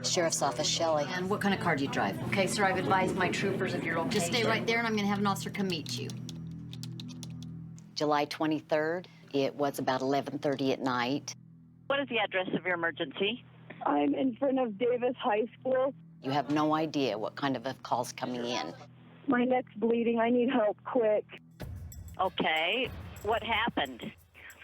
Sheriff's Office, Shelley. And what kind of car do you drive? Okay, sir, I've advised my troopers of your location. Just stay right there, and I'm gonna have an officer come meet you. July 23rd. It was about 11:30 at night. What is the address of your emergency? I'm in front of Davis High School. You have no idea what kind of a call's coming in. My neck's bleeding. I need help quick. Okay. What happened?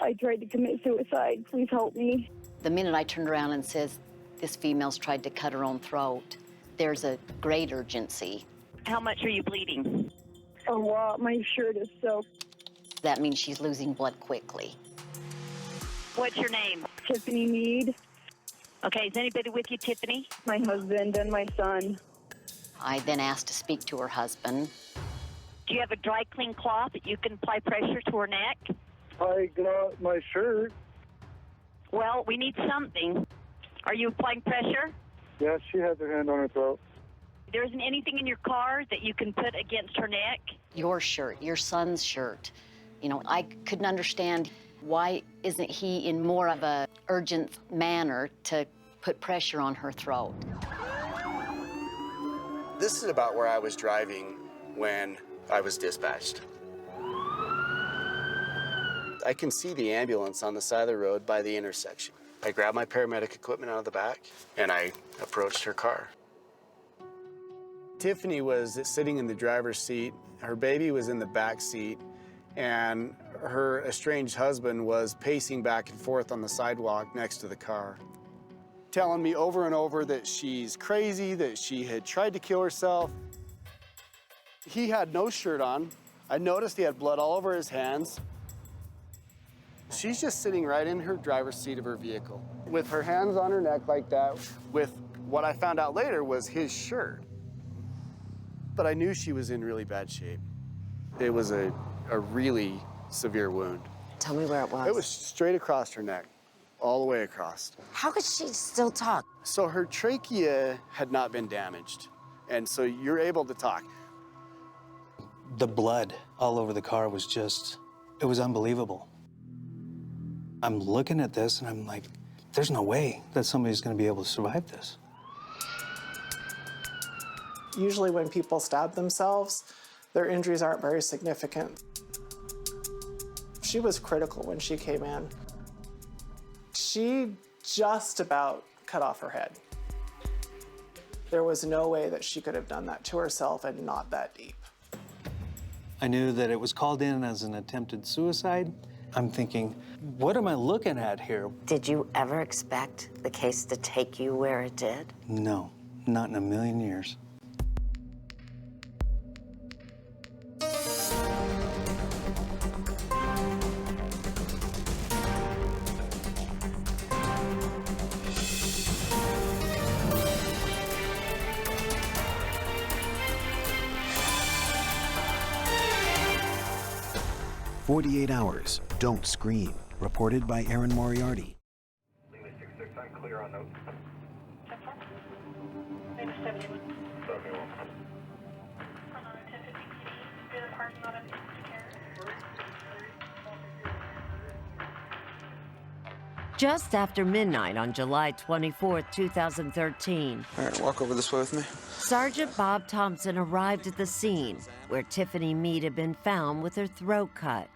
I tried to commit suicide. Please help me. The minute I turned around and says, this female's tried to cut her own throat, there's a great urgency. How much are you bleeding? A lot. My shirt is soaked. That means she's losing blood quickly. What's your name? Tiffany Mead. Okay, is anybody with you, Tiffany? My husband and my son. I then asked to speak to her husband. Do you have a dry clean cloth that you can apply pressure to her neck? I got my shirt. Well, we need something. Are you applying pressure? Yeah, she has her hand on her throat. There isn't anything in your car that you can put against her neck? Your shirt, your son's shirt. You know, I couldn't understand why isn't he in more of a urgent manner to put pressure on her throat. This is about where I was driving when I was dispatched. I can see the ambulance on the side of the road by the intersection. I grabbed my paramedic equipment out of the back, and I approached her car. Tiffany was sitting in the driver's seat. Her baby was in the back seat, and her estranged husband was pacing back and forth on the sidewalk next to the car, telling me over and over that she's crazy, that she had tried to kill herself. He had no shirt on. I noticed he had blood all over his hands. She's just sitting right in her driver's seat of her vehicle with her hands on her neck like that, with what I found out later was his shirt. But I knew she was in really bad shape. It was a really severe wound. Tell me where it was. It was straight across her neck, all the way across. How could she still talk? So her trachea had not been damaged, and so you're able to talk. The blood all over the car was just, it was unbelievable. I'm looking at this and I'm like, there's no way that somebody's gonna be able to survive this. Usually when people stab themselves, their injuries aren't very significant. She was critical when she came in. She just about cut off her head. There was no way that she could have done that to herself and not that deep. I knew that it was called in as an attempted suicide. I'm thinking, what am I looking at here? Did you ever expect the case to take you where it did? No, not in a million years. "48 Hours, Don't Scream," reported by Aaron Moriarty. Lima 66, I'm clear on note. Lima 71. 71. Just after midnight on July 24, 2013. All right, walk over this way with me. Sergeant Bob Thompson arrived at the scene where Tiffany Mead had been found with her throat cut.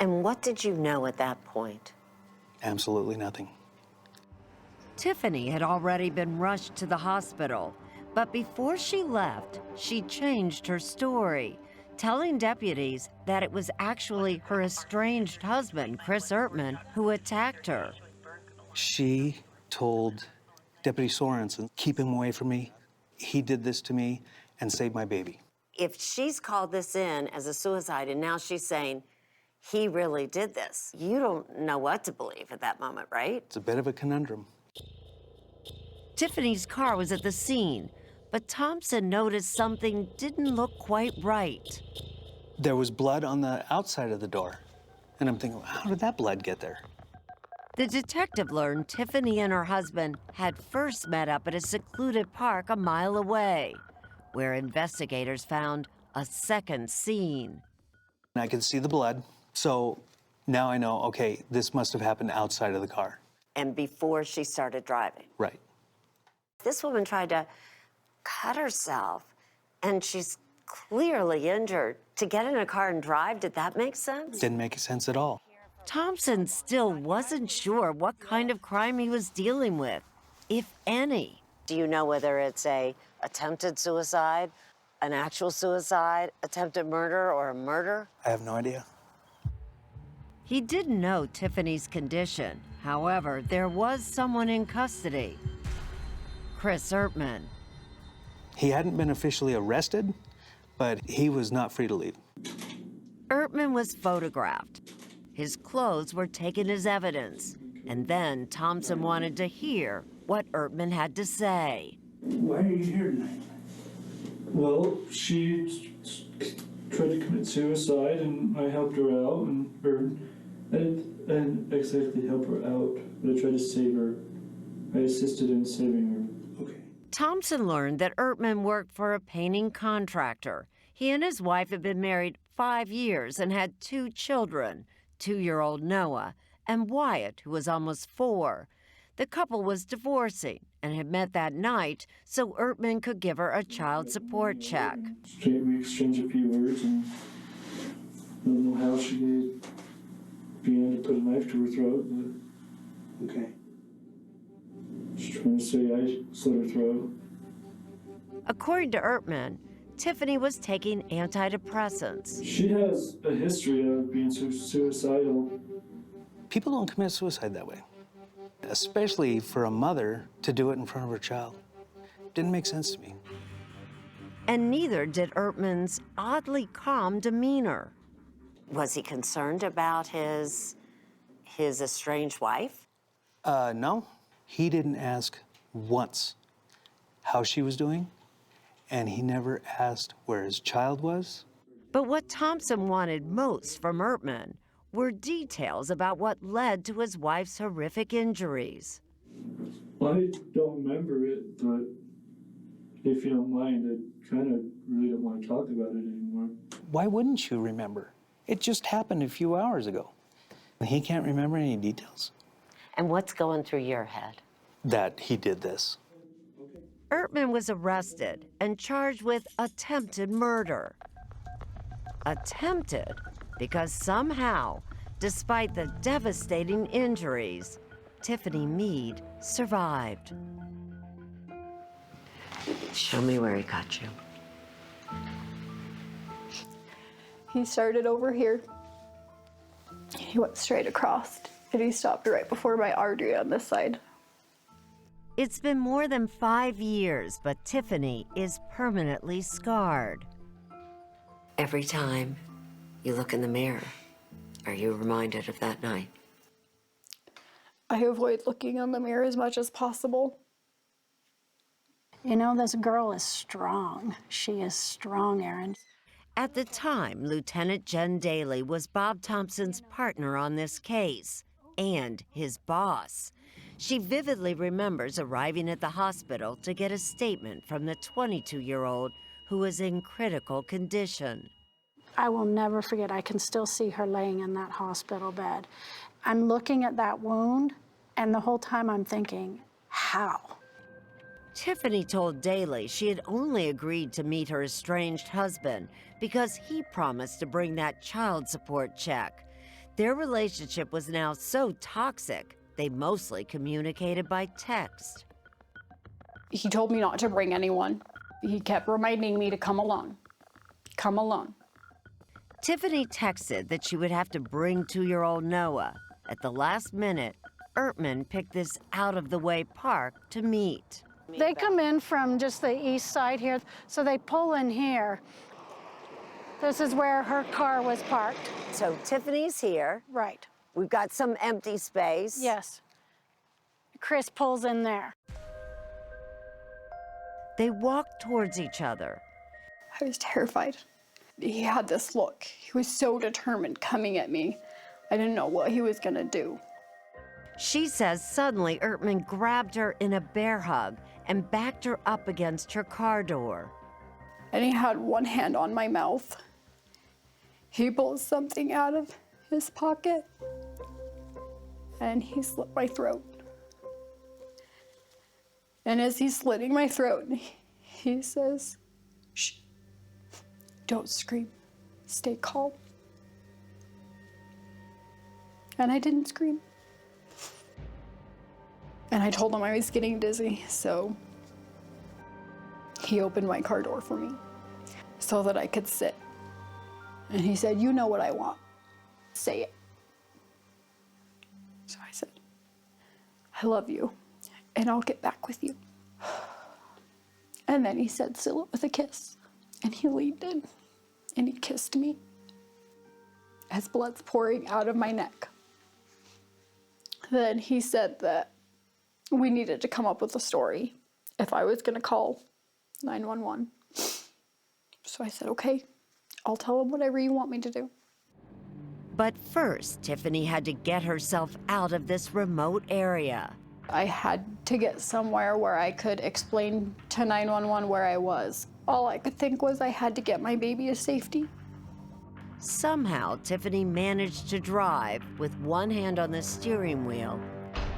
And what did you know at that point? Absolutely nothing. Tiffany had already been rushed to the hospital, but before she left, she changed her story, telling deputies that it was actually her estranged husband, Chris Ertman, who attacked her. She told Deputy Sorensen, keep him away from me. He did this to me and saved my baby. If she's called this in as a suicide and now she's saying, he really did this, you don't know what to believe at that moment, right? It's a bit of a conundrum. Tiffany's car was at the scene, but Thompson noticed something didn't look quite right. There was blood on the outside of the door. And I'm thinking, how did that blood get there? The detective learned Tiffany and her husband had first met up at a secluded park a mile away, where investigators found a second scene. I could see the blood So now I know, okay, this must have happened outside of the car. And before she started driving. Right. This woman tried to cut herself, and she's clearly injured. To get in a car and drive, did that make sense? Didn't make sense at all. Thompson still wasn't sure what kind of crime he was dealing with, if any. Do you know whether it's a attempted suicide, an actual suicide, attempted murder, or a murder? I have no idea. He didn't know Tiffany's condition. However, there was someone in custody. Chris Ertman. He hadn't been officially arrested, but he was not free to leave. Ertman was photographed. His clothes were taken as evidence, and then Thompson wanted to hear what Ertman had to say. Why are you here tonight? Well, she tried to commit suicide, and I helped her out, I didn't exactly help her out, but I tried to save her. I assisted in saving her. Okay. Thompson learned that Ertman worked for a painting contractor. He and his wife had been married 5 years and had 2 children, 2-year-old Noah and Wyatt, who was almost 4. The couple was divorcing and had met that night so Ertman could give her a child support check. We exchanged a few words, and I don't know how she began to put a knife to her throat, but okay. She's trying to say I slit her throat. According to Ertman, Tiffany was taking antidepressants. She has a history of being suicidal. People don't commit suicide that way, especially for a mother to do it in front of her child. Didn't make sense to me. And neither did Ertman's oddly calm demeanor. Was he concerned about his estranged wife? No. He didn't ask once how she was doing, and he never asked where his child was. But what Thompson wanted most from Ertman were details about what led to his wife's horrific injuries. I don't remember it, but if you don't mind, I kind of really don't want to talk about it anymore. Why wouldn't you remember? It just happened a few hours ago. He can't remember any details. And what's going through your head? That he did this. Ertman was arrested and charged with attempted murder. Attempted because somehow, despite the devastating injuries, Tiffany Meade survived. Show me where he got you. He started over here. He went straight across, and he stopped right before my artery on this side. It's been more than 5 years, but Tiffany is permanently scarred. Every time you look in the mirror, are you reminded of that night? I avoid looking in the mirror as much as possible. You know, this girl is strong. She is strong, Erin. At the time, Lieutenant Jen Daly was Bob Thompson's partner on this case and his boss. She vividly remembers arriving at the hospital to get a statement from the 22-year-old who was in critical condition. I will never forget, I can still see her laying in that hospital bed. I'm looking at that wound, and the whole time I'm thinking, how? Tiffany told Daly she had only agreed to meet her estranged husband because he promised to bring that child support check. Their relationship was now so toxic, they mostly communicated by text. He told me not to bring anyone. He kept reminding me to come alone. Come alone. Tiffany texted that she would have to bring 2-year-old Noah. At the last minute, Ertman picked this out-of-the-way park to meet. They come in from just the east side here, so they pull in here. This is where her car was parked. So Tiffany's here. Right. We've got some empty space. Yes. Chris pulls in there. They walked towards each other. I was terrified. He had this look. He was so determined coming at me. I didn't know what he was gonna do. She says suddenly Ertman grabbed her in a bear hug and backed her up against her car door. And he had one hand on my mouth. He pulled something out of his pocket and he slit my throat. And as he's slitting my throat, he says, "Shh, don't scream, stay calm." And I didn't scream. And I told him I was getting dizzy, so he opened my car door for me so that I could sit. And he said, "You know what I want, say it." So I said, "I love you, and I'll get back with you." And then he said, "Seal it with a kiss." And he leaned in, and he kissed me as blood's pouring out of my neck. Then he said that we needed to come up with a story if I was gonna call 911. So I said, "Okay, I'll tell him whatever you want me to do." But first, Tiffany had to get herself out of this remote area. I had to get somewhere where I could explain to 911 where I was. All I could think was I had to get my baby to safety. Somehow, Tiffany managed to drive with one hand on the steering wheel,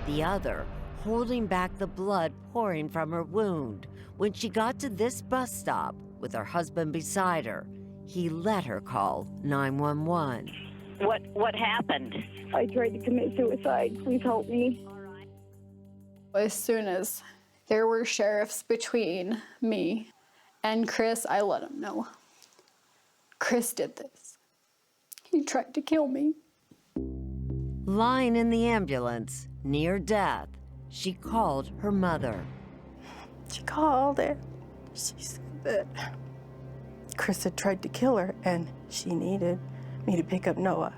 the other holding back the blood pouring from her wound. When she got to this bus stop with her husband beside her, he let her call 911. What happened? I tried to commit suicide. Please help me. As soon as there were sheriffs between me and Chris, I let him know. Chris did this. He tried to kill me. Lying in the ambulance, near death, she called her mother. She called and she said that Chris had tried to kill her and she needed me to pick up Noah.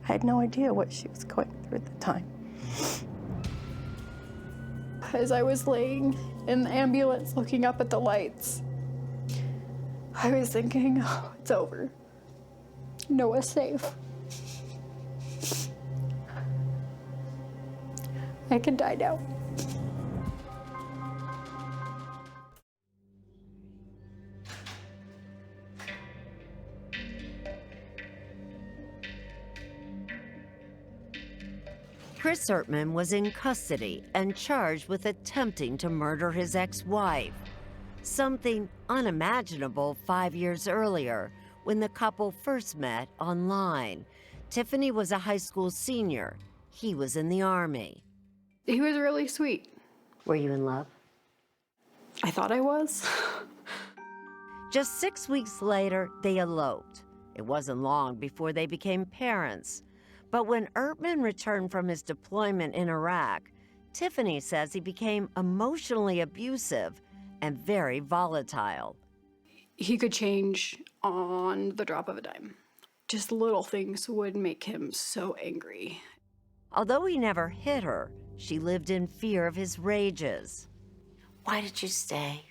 I had no idea what she was going through at the time. As I was laying in the ambulance looking up at the lights, I was thinking, "Oh, it's over. Noah's safe. I can die now." Chris Ertman was in custody and charged with attempting to murder his ex-wife, something unimaginable 5 years earlier when the couple first met online. Tiffany was a high school senior. He was in the Army. He was really sweet. Were you in love? I thought I was. Just 6 weeks later, they eloped. It wasn't long before they became parents. But when Ertman returned from his deployment in Iraq, Tiffany says he became emotionally abusive and very volatile. He could change on the drop of a dime. Just little things would make him so angry. Although he never hit her, she lived in fear of his rages. Why did you stay?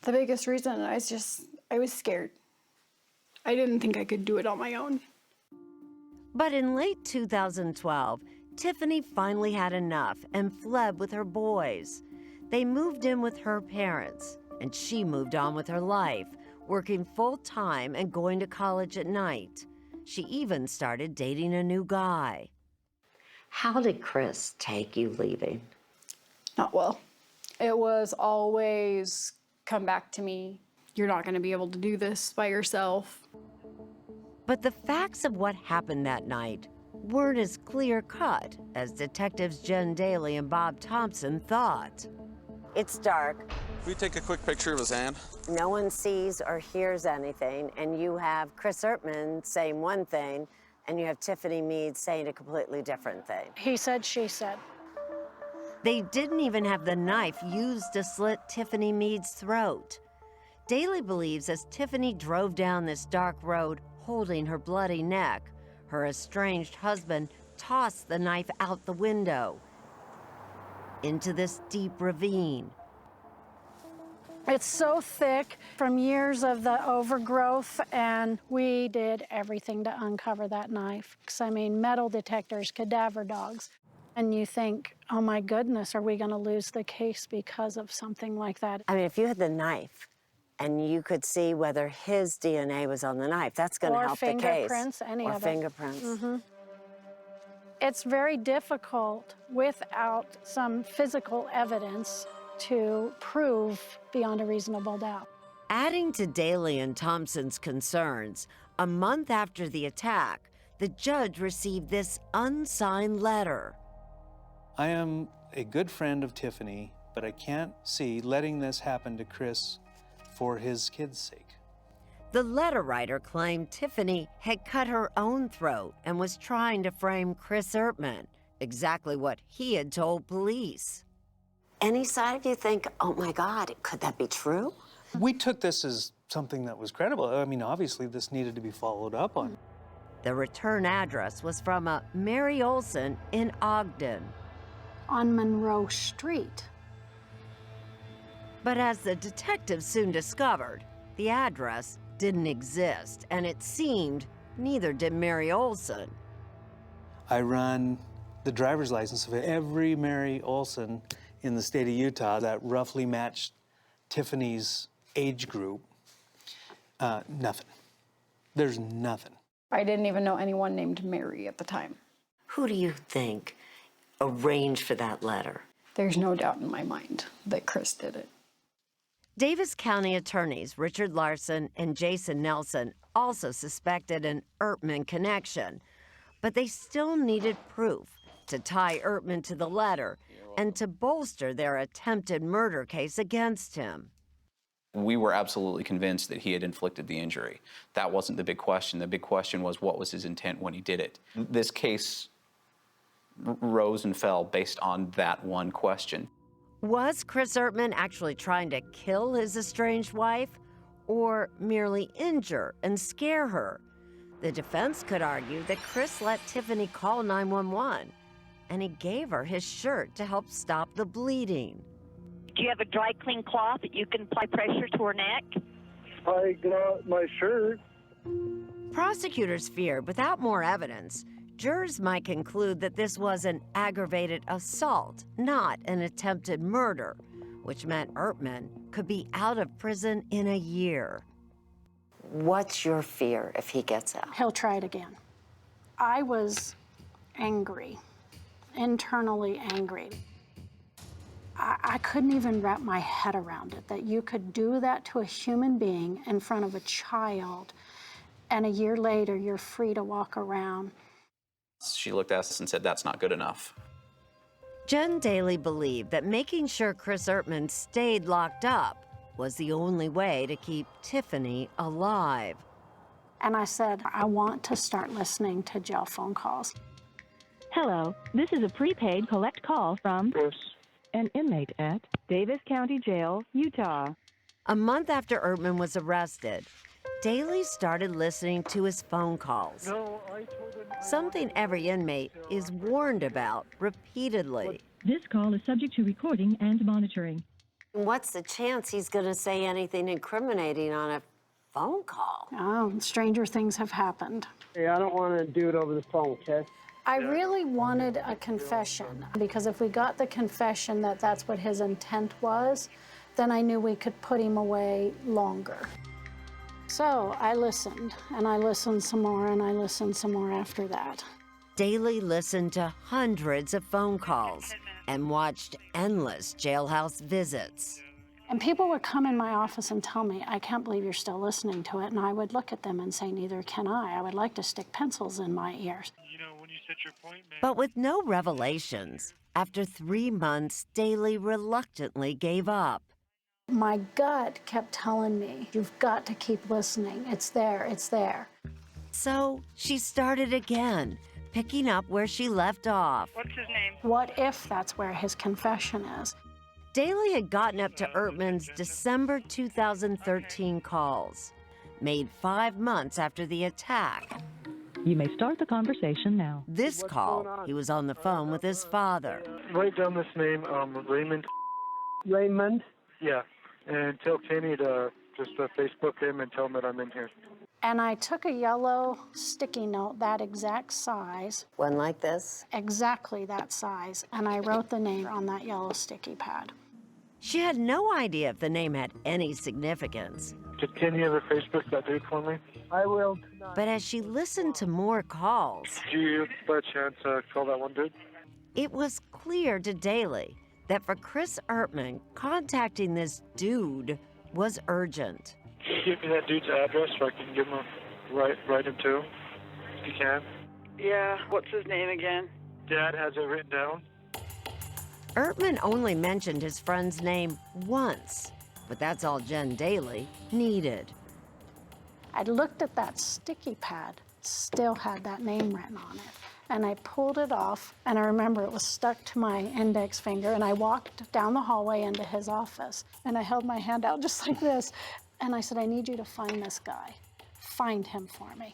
The biggest reason, I was scared. I didn't think I could do it on my own. But in late 2012, Tiffany finally had enough and fled with her boys. They moved in with her parents, and she moved on with her life, working full-time and going to college at night. She even started dating a new guy. How did Chris take you leaving? Not well. It was always, "Come back to me. You're not going to be able to do this by yourself." But the facts of what happened that night weren't as clear-cut as detectives Jen Daly and Bob Thompson thought. It's dark. Can we take a quick picture of his hand? No one sees or hears anything, and you have Chris Ertman saying one thing, and you have Tiffany Mead saying a completely different thing. He said, she said. They didn't even have the knife used to slit Tiffany Mead's throat. Daly believes as Tiffany drove down this dark road holding her bloody neck, her estranged husband tossed the knife out the window into this deep ravine. It's so thick from years of the overgrowth, and we did everything to uncover that knife. 'Cause, I mean, metal detectors, cadaver dogs. And you think, oh my goodness, are we gonna lose the case because of something like that? I mean, if you had the knife and you could see whether his DNA was on the knife. That's going to help the case. Or fingerprints, any or of it. fingerprints. It's very difficult without some physical evidence to prove beyond a reasonable doubt. Adding to Daly and Thompson's concerns, a month after the attack, the judge received this unsigned letter. I am a good friend of Tiffany, but I can't see letting this happen to Chris for his kids' sake. The letter writer claimed Tiffany had cut her own throat and was trying to frame Chris Ertman, exactly what he had told police. Any side of you think, oh my God, could that be true? We took this as something that was credible. I mean, obviously this needed to be followed up on. The return address was from a Mary Olson in Ogden. On Monroe Street. But as the detectives soon discovered, the address didn't exist, and it seemed neither did Mary Olson. I run the driver's license of every Mary Olson in the state of Utah that roughly matched Tiffany's age group. Nothing. There's nothing. I didn't even know anyone named Mary at the time. Who do you think arranged for that letter? There's no doubt in my mind that Chris did it. Davis County attorneys Richard Larson and Jason Nelson also suspected an Ertman connection, but they still needed proof to tie Ertman to the letter and to bolster their attempted murder case against him. We were absolutely convinced that he had inflicted the injury. That wasn't the big question. The big question was, what was his intent when he did it? This case rose and fell based on that one question. Was Chris Ertman actually trying to kill his estranged wife or merely injure and scare her? The defense could argue that Chris let Tiffany call 911 and he gave her his shirt to help stop the bleeding. Do you have a dry clean cloth that you can apply pressure to her neck? I got my shirt. Prosecutors feared without more evidence, jurors might conclude that this was an aggravated assault, not an attempted murder, which meant Ertman could be out of prison in a year. What's your fear if he gets out? He'll try it again. I was angry, internally angry. I couldn't even wrap my head around it, that you could do that to a human being in front of a child, and a year later, you're free to walk around. She looked at us and said, that's not good enough. Jen Daly believed that making sure Chris Ertman stayed locked up was the only way to keep Tiffany alive. And I said, I want to start listening to jail phone calls. Hello, this is a prepaid collect call from an inmate at Davis County Jail, Utah. A month after Ertman was arrested, Daly started listening to his phone calls. Something every inmate is warned about repeatedly. This call is subject to recording and monitoring. What's the chance he's going to say anything incriminating on a phone call? Oh, stranger things have happened. Hey, I don't want to do it over the phone, okay? I really wanted a confession, because if we got the confession that that's what his intent was, then I knew we could put him away longer. So I listened, and I listened some more, and I listened some more after that. Daly listened to hundreds of phone calls and watched endless jailhouse visits. And people would come in my office and tell me, I can't believe you're still listening to it. And I would look at them and say, neither can I. I would like to stick pencils in my ears. You know, when you set your appointment. But with no revelations, after 3 months, Daly reluctantly gave up. My gut kept telling me, you've got to keep listening. It's there, it's there. So she started again, picking up where she left off. What's his name? What if that's where his confession is? Daly had gotten up to Ertman's December 2013 calls, made 5 months after the attack. You may start the conversation now. This call, he was on the phone with his father. Write down this name, Raymond. Raymond? Yeah, and tell Kenny to just Facebook him and tell him that I'm in here. And I took a yellow sticky note, that exact size. One like this? Exactly that size. And I wrote the name on that yellow sticky pad. She had no idea if the name had any significance. Can you ever Facebook that dude for me? I will. But as she listened to more calls, Do you, by chance, call that one dude? it was clear to Daly that for Chris Ertman, contacting this dude was urgent. Can you give me that dude's address so I can give him write him to, if you can? Yeah, what's his name again? Dad has it written down. Ertman only mentioned his friend's name once, but that's all Jen Daly needed. I looked at that sticky pad, still had that name written on it. And I pulled it off, and I remember it was stuck to my index finger, and I walked down the hallway into his office, and I held my hand out just like this, and I said, I need you to find this guy. Find him for me.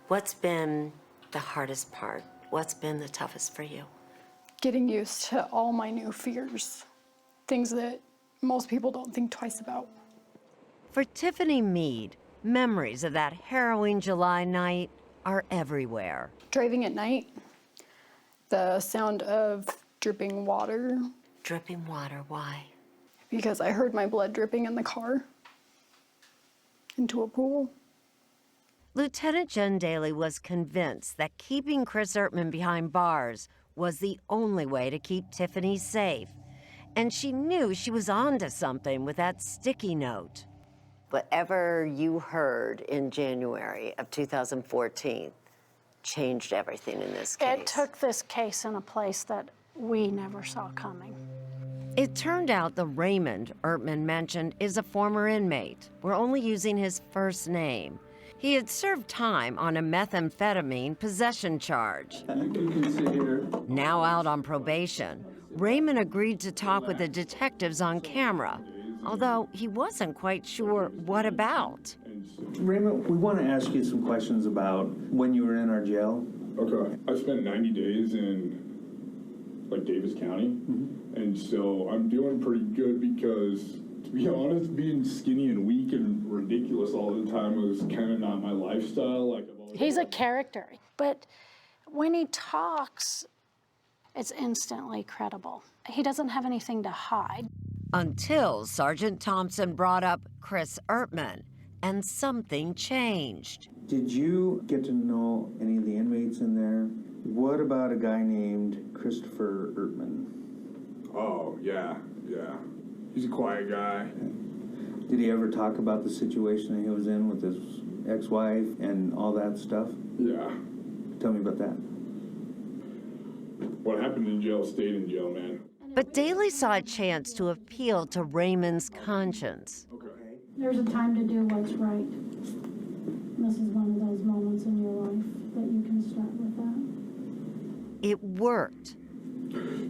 What's been the hardest part? What's been the toughest for you? Getting used to all my new fears, things that most people don't think twice about. For Tiffany Mead, memories of that harrowing July night are everywhere. Driving at night, the sound of dripping water. Dripping water, why? Because I heard my blood dripping in the car into a pool. Lieutenant Jen Daly was convinced that keeping Chris Ertman behind bars was the only way to keep Tiffany safe. And she knew she was onto something with that sticky note. Whatever you heard in January of 2014 changed everything in this case. It took this case in a place that we never saw coming. It turned out the Raymond Ertman mentioned is a former inmate. We're only using his first name. He had served time on a methamphetamine possession charge. You can sit here. Now out on probation, Raymond agreed to talk with the detectives on camera, although he wasn't quite sure what about. Raymond, we want to ask you some questions about when you were in our jail. Okay. I spent 90 days in, like, Davis County, and so I'm doing pretty good because, to be honest, being skinny and weak and ridiculous all the time was kind of not my lifestyle. Like, He's a character, but when he talks, it's instantly credible. He doesn't have anything to hide. Until Sergeant Thompson brought up Chris Ertman, and something changed. Did you get to know any of the inmates in there? What about a guy named Christopher Ertman? Oh, yeah. He's a quiet guy. Did he ever talk about the situation that he was in with his ex-wife and all that stuff? Yeah. Tell me about that. What happened in jail stayed in jail, man. But Daly saw a chance to appeal to Raymond's conscience. There's a time to do what's right. This is one of those moments in your life that you can start with that. It worked.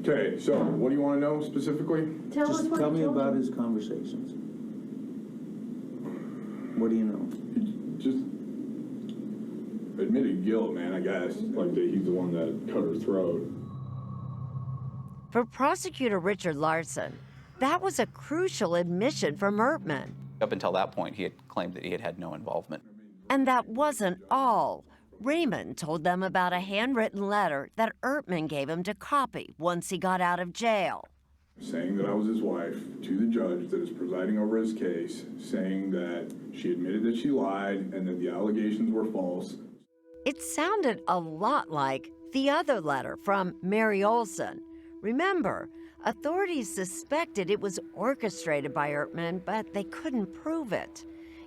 Okay, so what do you want to know specifically? Just tell me about his conversations. What do you know? He just admitted guilt, man, I guess. Like that he's the one that cut her throat. For prosecutor Richard Larson, that was a crucial admission from Ertman. Up until that point, he had claimed that he had had no involvement. And that wasn't all. Raymond told them about a handwritten letter that Ertman gave him to copy once he got out of jail. Saying that I was his wife to the judge that is presiding over his case, saying that she admitted that she lied and that the allegations were false. It sounded a lot like the other letter from Mary Olson. Remember, authorities suspected it was orchestrated by Ertman, but they couldn't prove it.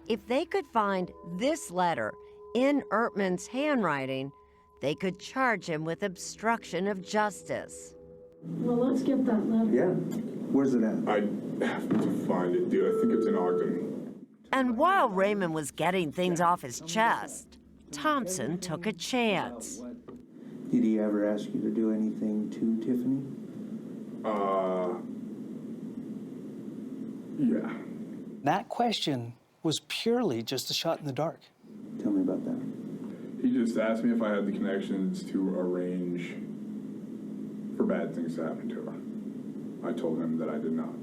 If they could find this letter in Ertman's handwriting, they could charge him with obstruction of justice. Well, let's get that letter. Yeah. Where's it at? I have to find it, dude. I think it's in Ogden. And while Raymond was getting things off his chest, Thompson took a chance. Did he ever ask you to do anything to Tiffany? Yeah. That question was purely just a shot in the dark. Tell me about that. He just asked me if I had the connections to arrange for bad things to happen to her. I told him that I did not.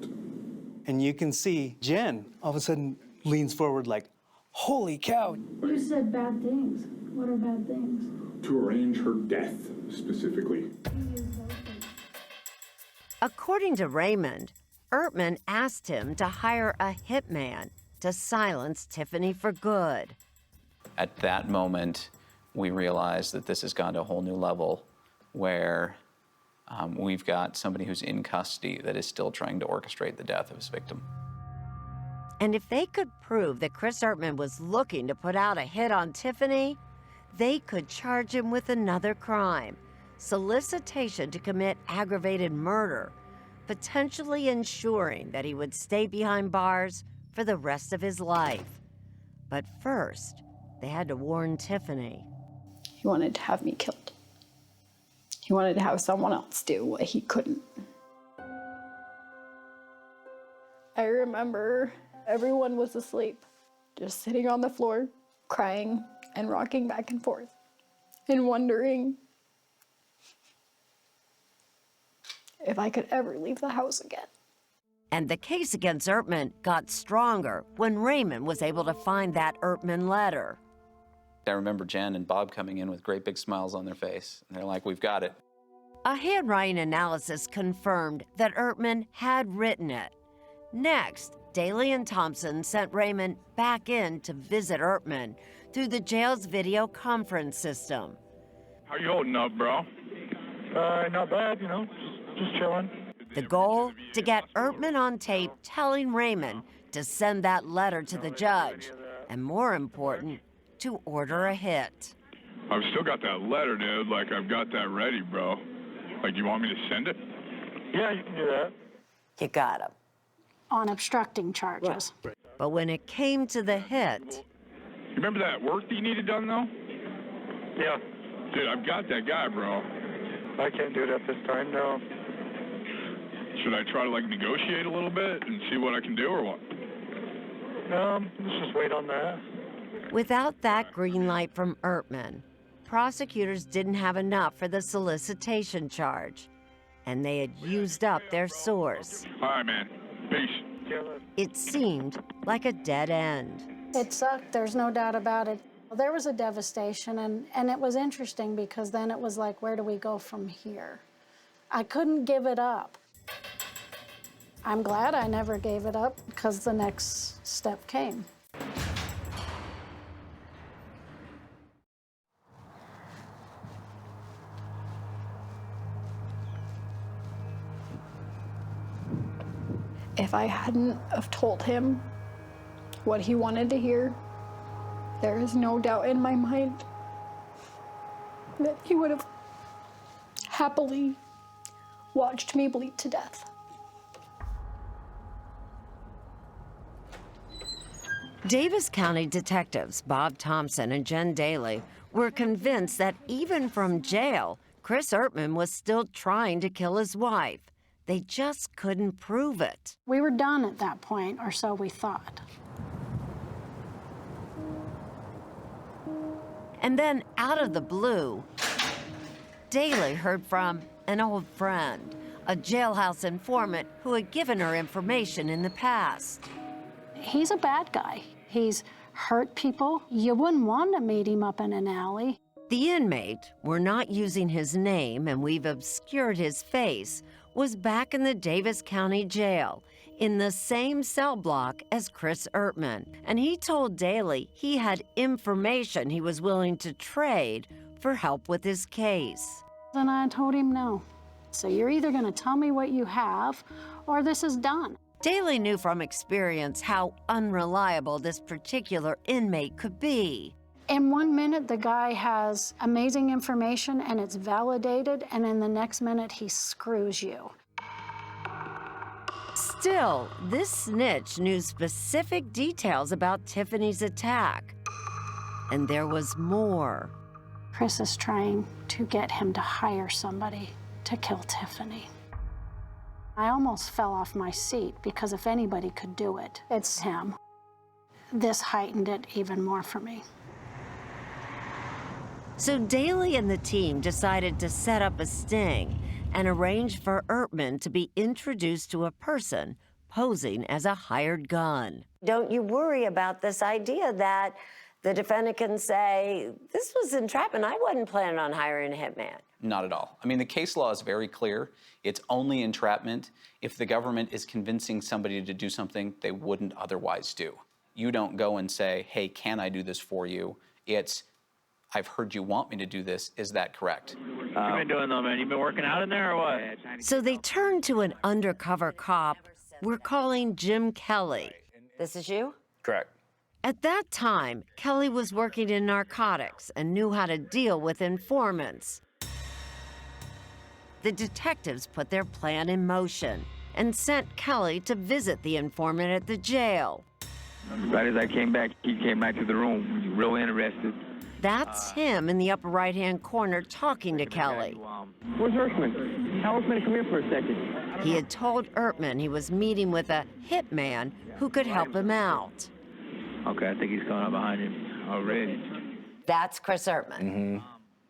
And you can see Jen all of a sudden leans forward like, holy cow. You said bad things. What are bad things? To arrange her death, specifically. According to Raymond, Ertman asked him to hire a hitman to silence Tiffany for good. At that moment, we realized that this has gone to a whole new level where we've got somebody who's in custody that is still trying to orchestrate the death of his victim. And if they could prove that Chris Ertman was looking to put out a hit on Tiffany, they could charge him with another crime, solicitation to commit aggravated murder, potentially ensuring that he would stay behind bars for the rest of his life. But first, they had to warn Tiffany. He wanted to have me killed. He wanted to have someone else do what he couldn't. I remember everyone was asleep, just sitting on the floor, crying and rocking back and forth, and wondering if I could ever leave the house again. And the case against Ertman got stronger when Raymond was able to find that Ertman letter. I remember Jen and Bob coming in with great big smiles on their face. And they're like, we've got it. A handwriting analysis confirmed that Ertman had written it. Next, Daly and Thompson sent Raymond back in to visit Ertman through the jail's video conference system. How you holding up, bro? Not bad, you know, just chilling. The goal? To get Ertman on tape telling Raymond to send that letter to the judge, and more important, to order a hit. I've still got that letter, dude. Like, I've got that ready, bro. Like, you want me to send it? Yeah, you can do that. You got him. On obstructing charges. But when it came to the hit, You remember that work that you needed done, though? Yeah. Dude, I've got that guy, bro. I can't do it at this time, no. Should I try to, like, negotiate a little bit and see what I can do, or what? Let's just wait on that. without that green light from Ertman, prosecutors didn't have enough for the solicitation charge, and they had used up their source. All right, man. Peace. It seemed like a dead end. It sucked, there's no doubt about it. There was a devastation, and it was interesting because then it was like, where do we go from here? I couldn't give it up. I'm glad I never gave it up because the next step came. If I hadn't have told him what he wanted to hear, there is no doubt in my mind that he would have happily watched me bleed to death. Davis County detectives Bob Thompson and Jen Daly were convinced that even from jail, Chris Ertman was still trying to kill his wife. They just couldn't prove it. We were done at that point, or so we thought. And then, out of the blue, Daly heard from an old friend, a jailhouse informant who had given her information in the past. He's a bad guy. He's hurt people. You wouldn't want to meet him up in an alley. The inmate, we're not using his name and we've obscured his face, was back in the Davis County Jail in the same cell block as Chris Ertman. And he told Daly he had information he was willing to trade for help with his case. And I told him no. So you're either going to tell me what you have or this is done. Daly knew from experience how unreliable this particular inmate could be. In 1 minute, the guy has amazing information and it's validated, and in the next minute, he screws you. Still, this snitch knew specific details about Tiffany's attack. And there was more. Chris is trying to get him to hire somebody to kill Tiffany. I almost fell off my seat because if anybody could do it, it's him. this heightened it even more for me. So Daly and the team decided to set up a sting and arrange for Ertman to be introduced to a person posing as a hired gun. Don't you worry about this idea that the defendant can say, this was entrapment, I wasn't planning on hiring a hitman? Not at all. I mean, the case law is very clear. It's only entrapment if the government is convincing somebody to do something they wouldn't otherwise do. You don't go and say, hey, can I do this for you? It's, I've heard you want me to do this. Is that correct? What you been doing though, man? You been working out in there or what? So they turned to an undercover cop we're calling Jim Kelly. This is you? Correct. At that time, Kelly was working in narcotics and knew how to deal with informants. The detectives put their plan in motion and sent Kelly to visit the informant at the jail. Right as I came back, he came right to the room. He was real interested. That's him in the upper right-hand corner talking to Kelly. Where's Ertman? Tell Ertman to come here for a second. He had told Ertman he was meeting with a hitman who could help him out. Okay, I think he's coming up behind him already. That's Chris Ertman. Mm-hmm.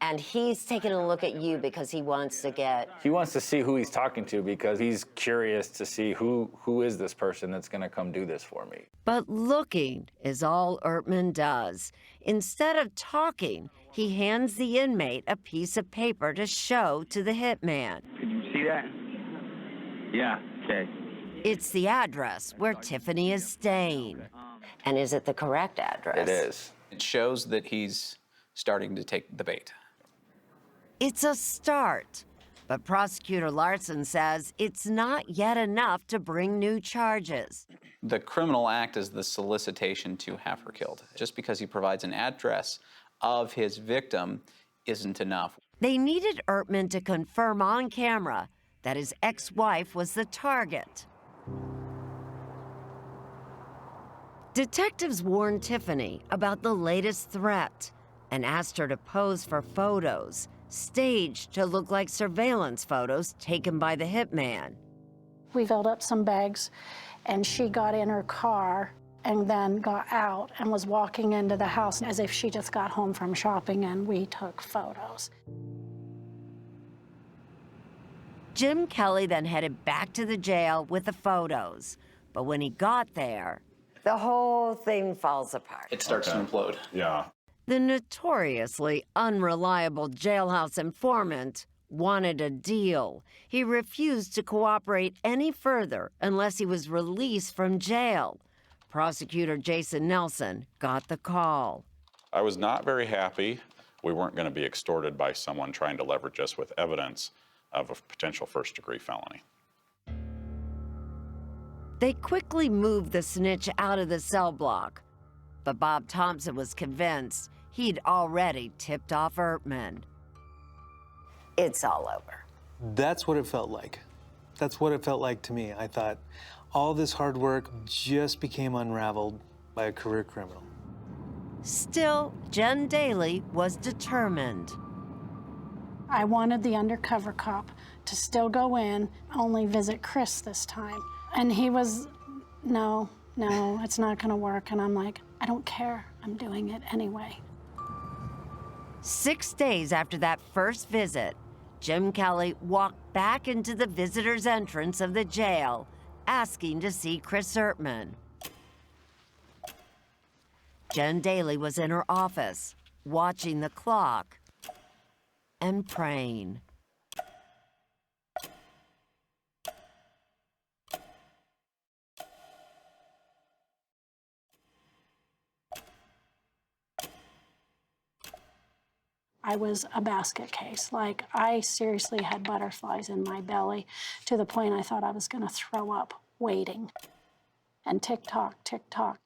And he's taking a look at you because he wants to get... He wants to see who he's talking to because he's curious to see who is this person that's going to come do this for me. But looking is all Ertman does. Instead of talking, he hands the inmate a piece of paper to show to the hitman. Can you see that? Yeah, okay. It's the address where Tiffany is staying. And is it the correct address? It is. It shows that he's starting to take the bait. It's a start, but Prosecutor Larson says it's not yet enough to bring new charges. The criminal act is the solicitation to have her killed. Just because he provides an address of his victim isn't enough. They needed Ertman to confirm on camera that his ex-wife was the target. Detectives warned Tiffany about the latest threat and asked her to pose for photos, staged to look like surveillance photos taken by the hitman. We filled up some bags, and she got in her car and then got out and was walking into the house as if she just got home from shopping, and we took photos. Jim Kelly then headed back to the jail with the photos, but when he got there, the whole thing falls apart. It starts to implode. Yeah. The notoriously unreliable jailhouse informant wanted a deal. He refused to cooperate any further unless he was released from jail. Prosecutor Jason Nelson got the call. I was not very happy. We weren't going to be extorted by someone trying to leverage us with evidence of a potential first-degree felony. They quickly moved the snitch out of the cell block, but Bob Thompson was convinced he'd already tipped off Ertman. It's all over. That's what it felt like. That's what it felt like to me. I thought all this hard work just became unraveled by a career criminal. Still, Jen Daly was determined. I wanted the undercover cop to still go in, only visit Chris this time. And he was, no, it's not gonna work. And I'm like, I don't care, I'm doing it anyway. 6 days after that first visit, Jim Kelly walked back into the visitor's entrance of the jail, asking to see Chris Ertman. Jen Daly was in her office, watching the clock and praying. I was a basket case. Like, I seriously had butterflies in my belly to the point I thought I was gonna throw up waiting. And tick tock, tick tock.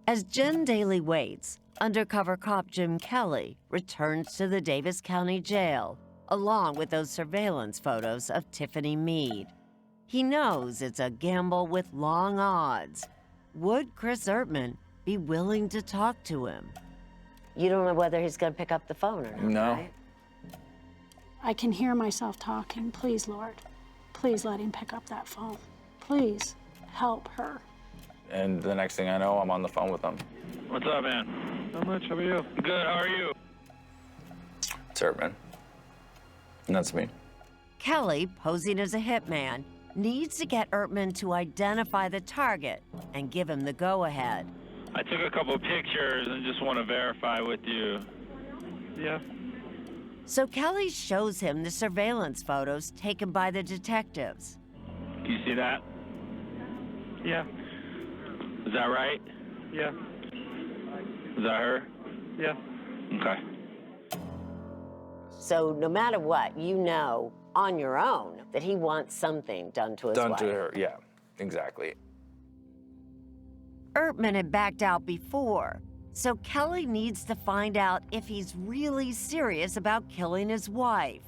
As Jen Daly waits, undercover cop Jim Kelly returns to the Davis County Jail, along with those surveillance photos of Tiffany Meade. He knows it's a gamble with long odds. Would Chris Ertman be willing to talk to him? You don't know whether he's going to pick up the phone or not, No. right? I can hear myself talking. Please, Lord, please let him pick up that phone. please help her. And the next thing I know, I'm on the phone with him. What's up, man? Not much. How are you? Good, how are you? It's Ertman. And that's me. Kelly, posing as a hitman, needs to get Ertman to identify the target and give him the go-ahead. I took a couple pictures and just want to verify with you. Yeah. So Kelly shows him the surveillance photos taken by the detectives. Do you see that? Yeah. Is that right? Yeah. Is that her? Yeah. Okay. So no matter what, you know on your own that he wants something done to his wife. Done to her, yeah, exactly. Ertman had backed out before, so Kelly needs to find out if he's really serious about killing his wife.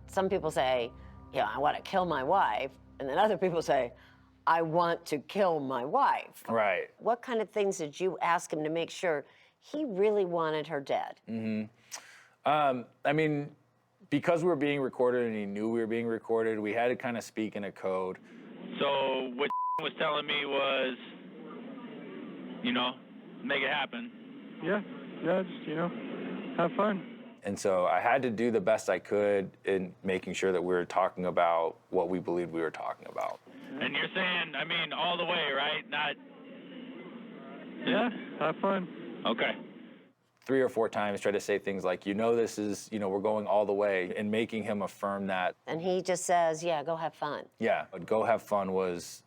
Some people say, yeah, I want to kill my wife. And then other people say, I want to kill my wife. Right. What kind of things did you ask him to make sure he really wanted her dead? I mean, because we were being recorded and he knew we were being recorded, we had to kind of speak in a code. So what was telling me was, you know, make it happen. Yeah. Yeah, just, have fun. And so I had to do the best I could in making sure that we were talking about what we believed we were talking about. And you're saying, I mean, all the way, right? Not... Yeah, have fun. Okay. 3 or 4 times tried to say things like, this is, we're going all the way, and making him affirm that. And he just says, yeah, go have fun. Yeah, but go have fun was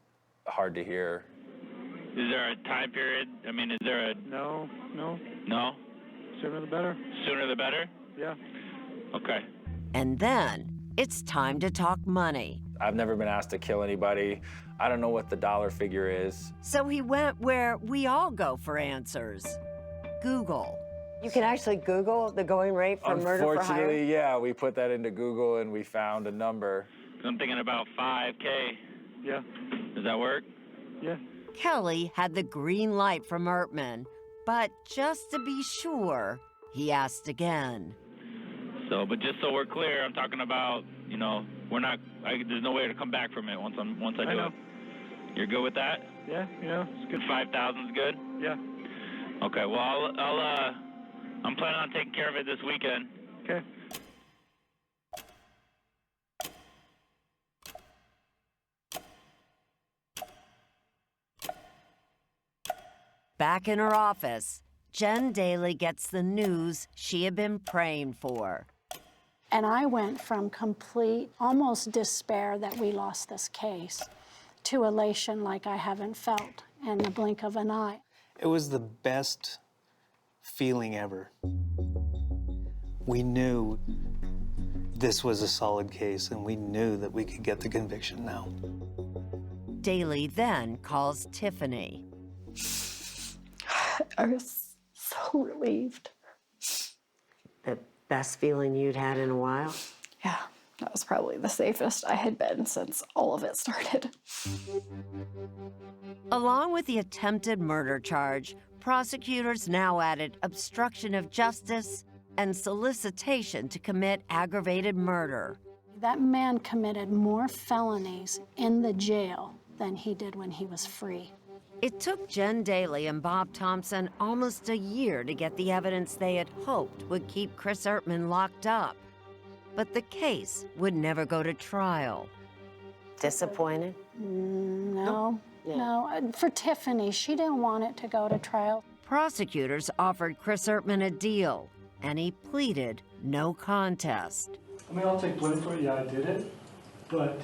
hard to hear. Is there a time period? I mean, is there a... No. No? Sooner the better. Sooner the better? Yeah. Okay. And then it's time to talk money. I've never been asked to kill anybody. I don't know what the dollar figure is. So he went where we all go for answers. Google. You can actually Google the going rate for murder for hire? Unfortunately, yeah, we put that into Google and we found a number. I'm thinking about $5K. Yeah. Does that work? Yeah. Kelly had the green light from Ertman, but just to be sure, he asked again. So, but just so we're clear, I'm talking about, we're not, there's no way to come back from it once I do it. You're good with that? Yeah, it's good. 5,000's good? Yeah. Okay, well, I'm planning on taking care of it this weekend. Okay. Back in her office, Jen Daly gets the news she had been praying for. And I went from complete, almost despair that we lost this case to elation like I haven't felt in the blink of an eye. It was the best feeling ever. We knew this was a solid case, and we knew that we could get the conviction now. Daly then calls Tiffany. I was so relieved. The best feeling you'd had in a while? Yeah, that was probably the safest I had been since all of it started. Along with the attempted murder charge, prosecutors now added obstruction of justice and solicitation to commit aggravated murder. That man committed more felonies in the jail than he did when he was free. It took Jen Daly and Bob Thompson almost a year to get the evidence they had hoped would keep Chris Ertman locked up. But the case would never go to trial. Disappointed? No. For Tiffany, she didn't want it to go to trial. Prosecutors offered Chris Ertman a deal, and he pleaded no contest. I mean, I'll take blame for it. Yeah, I did it, but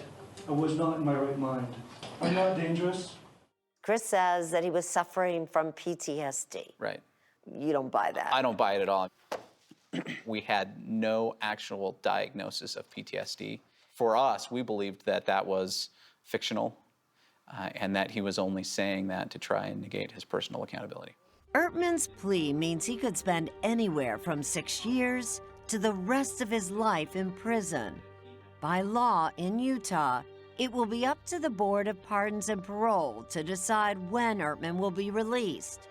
I was not in my right mind. I'm not dangerous. Chris says that he was suffering from PTSD. Right. You don't buy that? I don't buy it at all. We had no actual diagnosis of PTSD. For us, we believed that that was fictional and that he was only saying that to try and negate his personal accountability. Ertman's plea means he could spend anywhere from 6 years to the rest of his life in prison. By law in Utah, it will be up to the Board of Pardons and Parole to decide when Ertman will be released.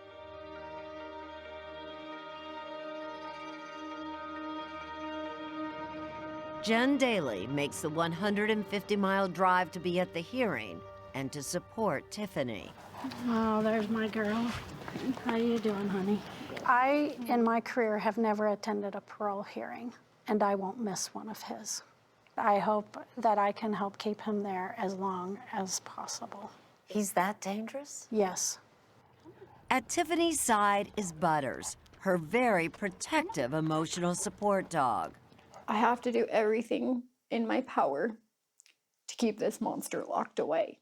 Jen Daly makes the 150-mile drive to be at the hearing, and to support Tiffany. Oh, there's my girl. How you doing, honey? I, in my career, have never attended a parole hearing, and I won't miss one of his. I hope that I can help keep him there as long as possible. He's that dangerous? Yes. At Tiffany's side is Butters, her very protective emotional support dog. I have to do everything in my power to keep this monster locked away.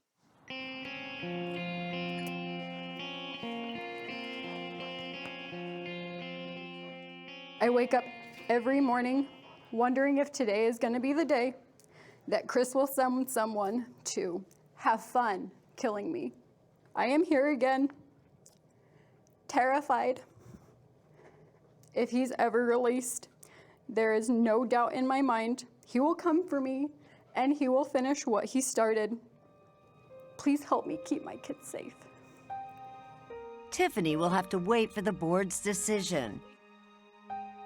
I wake up every morning wondering if today is going to be the day that Chris will summon someone to have fun killing me. I am here again, terrified. If he's ever released, there is no doubt in my mind he will come for me and he will finish what he started. Please help me keep my kids safe. Tiffany will have to wait for the board's decision.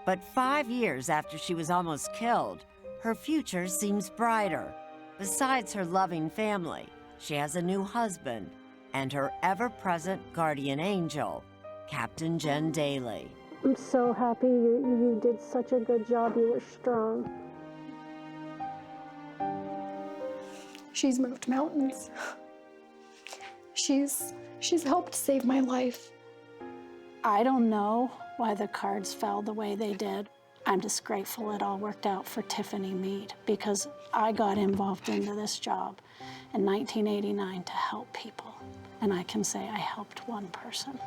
But 5 years after she was almost killed, her future seems brighter. Besides her loving family, she has a new husband and her ever-present guardian angel, Captain Jen Daly. I'm so happy you did such a good job. You were strong. She's moved mountains. She's helped save my life. I don't know why the cards fell the way they did. I'm just grateful it all worked out for Tiffany Mead because I got involved into this job in 1989 to help people. And I can say I helped one person.